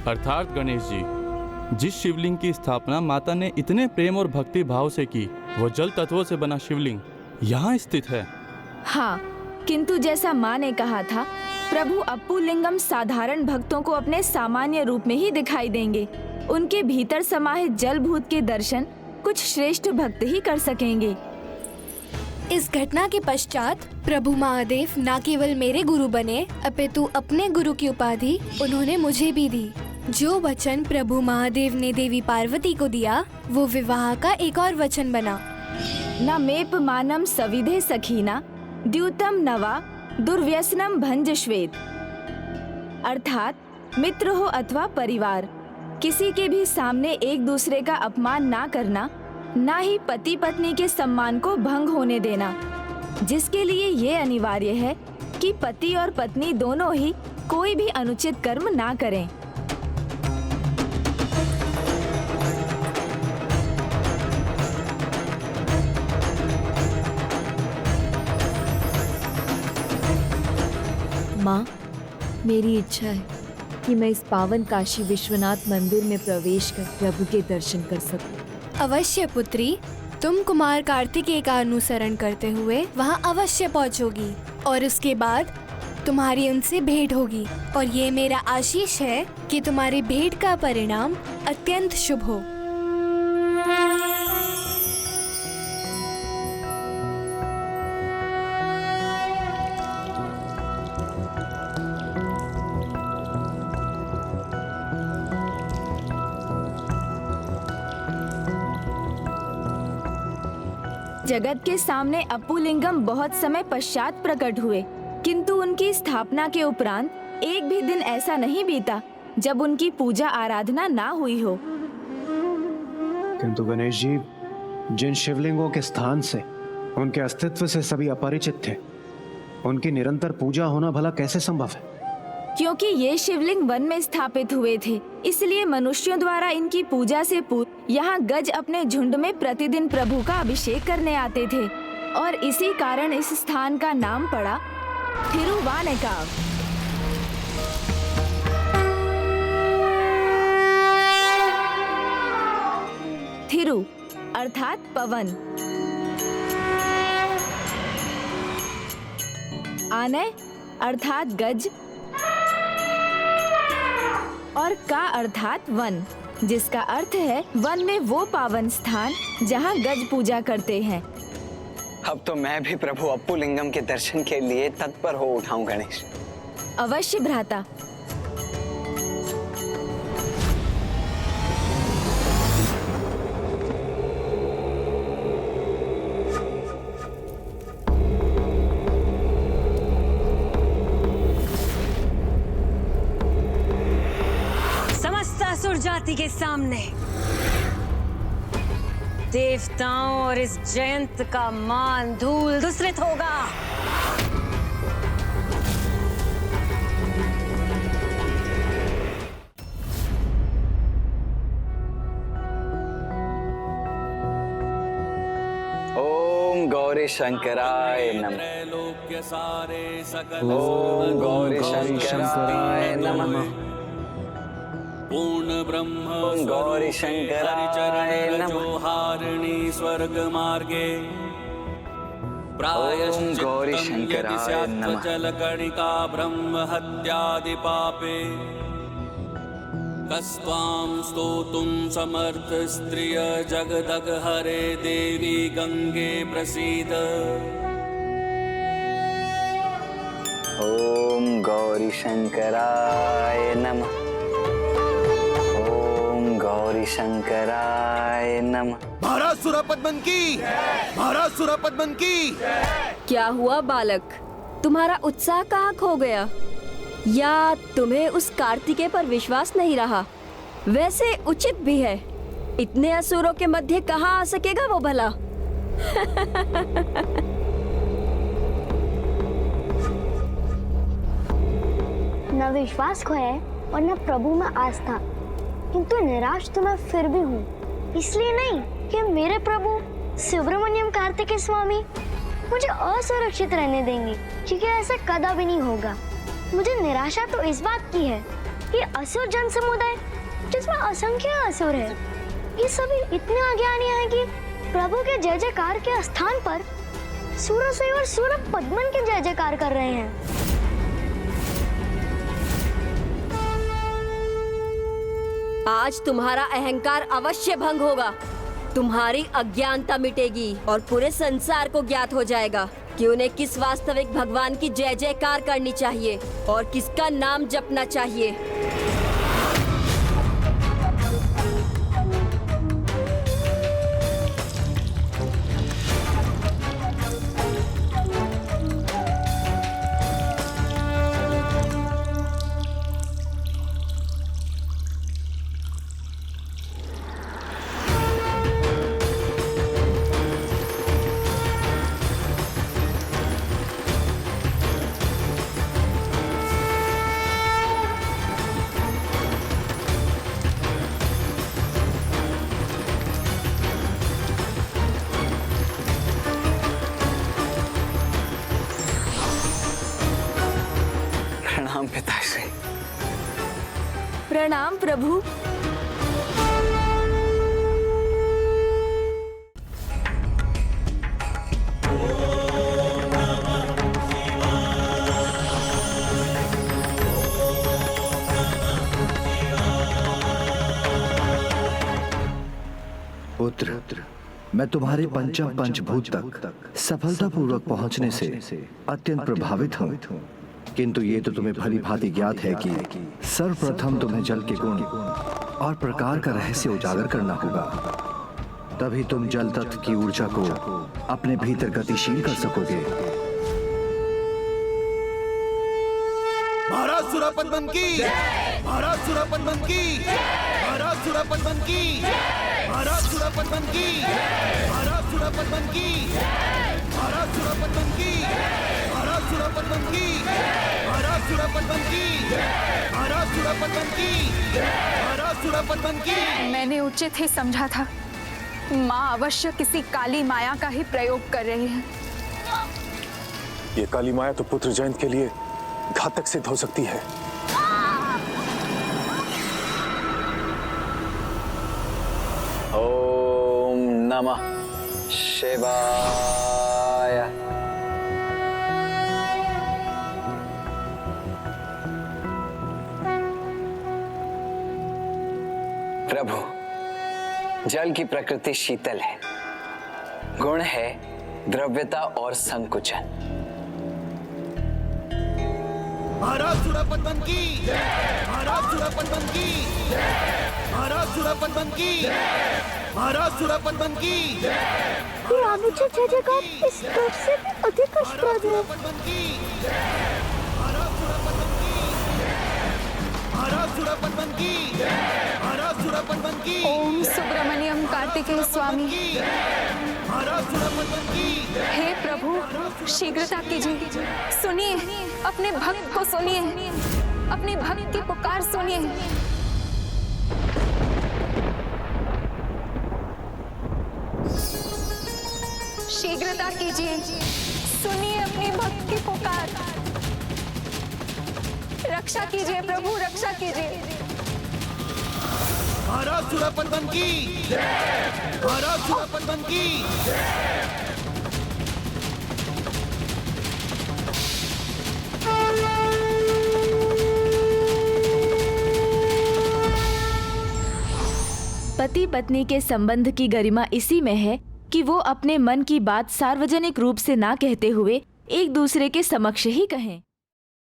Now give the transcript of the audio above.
अर्थात गणेश जी, जिस शिवलिंग की स्थापना माता ने इतने प्रेम और भक्ति भाव से की, वो जल तत्वों से बना शिवलिंग यहाँ स्थित है। हाँ, किंतु जैसा माँ ने कहा था, प्रभु अप्पू लिंगम साधारण भक्तों को अपने सामान्य रूप में ही दिखाई देंगे। उनके भीतर समाहित जल भूत के दर्शन कुछ श्रेष्ठ भक्त ही कर सकेंगे। इस घटना के पश्चात प्रभु महादेव न केवल मेरे गुरु बने, अपितु अपने गुरु की उपाधि उन्होंने मुझे भी दी। जो वचन प्रभु महादेव ने देवी पार्वती को दिया, वो विवाह का एक और वचन बना। न मेप मानम सविधे सखीना द्यूतम नवा दुर्व्यसनम भंज श्वेत। अर्थात मित्र हो अथवा परिवार, किसी के भी सामने एक दूसरे का अपमान ना करना, ना ही पति पत्नी के सम्मान को भंग होने देना, जिसके लिए ये अनिवार्य है कि पति और पत्नी दोनों ही कोई भी अनुचित कर्म ना करें। माँ, मेरी इच्छा है कि मैं इस पावन काशी विश्वनाथ मंदिर में प्रवेश कर प्रभु के दर्शन कर सकूं। अवश्य पुत्री, तुम कुमार कार्तिकेय का अनुसरण करते हुए वहाँ अवश्य पहुँचोगी और उसके बाद तुम्हारी उनसे भेंट होगी, और ये मेरा आशीष है कि तुम्हारी भेंट का परिणाम अत्यंत शुभ हो। जगत के सामने अप्पू लिंगम बहुत समय पश्चात प्रकट हुए, किंतु उनकी स्थापना के उपरांत एक भी दिन ऐसा नहीं बीता जब उनकी पूजा आराधना ना हुई हो। किंतु गणेश जी, जिन शिवलिंगों के स्थान से, उनके अस्तित्व से सभी अपरिचित थे, उनकी निरंतर पूजा होना भला कैसे संभव है? क्योंकि ये शिवलिंग वन में स्थापित हुए थे, इसलिए मनुष्यों द्वारा इनकी पूजा से पूर्व यहाँ गज अपने झुंड में प्रतिदिन प्रभु का अभिषेक करने आते थे, और इसी कारण इस स्थान का नाम पड़ा थिरुवानेकाव। थिरु अर्थात पवन, आने अर्थात गज, और का अर्थात वन, जिसका अर्थ है वन में वो पावन स्थान जहाँ गज पूजा करते हैं। अब तो मैं भी प्रभु अप्पू लिंगम के दर्शन के लिए तत्पर हो उठा हूं गणेश। अवश्य भ्राता। असुर जाति के सामने देवताओं और इस जयंत का मान धूल धूसरित होगा। ओम गौरी शंकराय नमः। ओम गौरी शंकराय नमः। पूर्ण ब्रह्म गौरी शंकराय नमः। हारिणी स्वर्ग मार्गे ओम गौरी शंकराय नमः। जल कणिका ब्रह्म हत्यादि पापे कस्त्वां स्तोतुं समर्थ स्त्रिय जगदग हरे देवी गंगे प्रसीद। ओम गौरी शंकराय नमः। गौरी शंकराय नमः। महाराज सुरापद्मन की, महाराज सुरापद्मन की। क्या हुआ बालक, तुम्हारा उत्साह कहाँ खो गया? या तुम्हें उस कार्तिकेय पर विश्वास नहीं रहा? वैसे उचित भी है, इतने असुरों के मध्य कहाँ आ सकेगा वो भला? न विश्वास खोया है और न प्रभु में आस्था, किंतु निराश तो मैं फिर भी हूँ। इसलिए नहीं कि मेरे प्रभु सुब्रमण्यम कार्तिकेय स्वामी मुझे असुरक्षित रहने देंगे, क्योंकि ऐसा कदा भी नहीं होगा। मुझे निराशा तो इस बात की है ये असुर जन समुदाय जिसमें असंख्य असुर है, ये सभी इतने अज्ञानी हैं कि प्रभु के जय जयकार के स्थान पर सूरसेन और सूर पद्मन के जय जयकार कर रहे हैं। आज तुम्हारा अहंकार अवश्य भंग होगा, तुम्हारी अज्ञानता मिटेगी और पूरे संसार को ज्ञात हो जाएगा कि उन्हें किस वास्तविक भगवान की जय जयकार करनी चाहिए और किसका नाम जपना चाहिए। प्रणाम पिताश्री। प्रणाम प्रभु। पुत्र, मैं तुम्हारे पंचम पंचभूत तक सफलतापूर्वक पहुंचने से अत्यंत प्रभावित हूँ, किंतु ये तो तुम्हें भली भांति ज्ञात है कि सर्वप्रथम तुम्हें जल के गुण और प्रकार का रहस्य उजागर करना होगा, तभी तुम जल तत्व की ऊर्जा को अपने भीतर गतिशील कर सकोगे। महाराज सुरापद्मन की, महाराज सुरापद्मन की, महाराज सुरापद्मन की, महाराज सुरापद्मन की, महाराज सुरापद्मन की, महाराज सुरापद्मन की, महाराज सुरापद्मन की, महाराज सुरापद्मन की, महाराज सुरापद्मन की, महाराज सुरापद्मन की। मैंने उचित ही समझा था, माँ अवश्य किसी काली माया का ही प्रयोग कर रही है। ये काली माया तो पुत्र जयंत के लिए घातक सिद्ध हो सकती है। ओम नमः शिवाय। प्रभु, जल की प्रकृति शीतल है, गुण है द्रव्यता और संकुचन। महाराज सुरापद्मन की, महाराज सुरापद्मन की, महाराज सुरापद्मन की, महाराज सुरापद्मन की। ये अनुचित जय जयकार इस स्तर से भी अधिक कष्टप्रद है। महाराज सुरापद्मन की, महाराज सुरापद्मन की, महाराज सुरापद्मन की। ओम सुब्रमण्यम कार्तिकेय स्वामी। महाराज सुरापद्मन की। हे प्रभु, शीघ्रता कीजिए, सुनिए, अपने भक्त को सुनिए, अपने भक्त की पुकार सुनिए। शीघ्रता कीजिए, सुनिए अपने भक्त की पुकार। रक्षा कीजिए प्रभु, रक्षा कीजिए। महाराज सुरापद्मन की, महाराज सुरापद्मन की। पति पत्नी के संबंध की गरिमा इसी में है कि वो अपने मन की बात सार्वजनिक रूप से ना कहते हुए एक दूसरे के समक्ष ही कहें।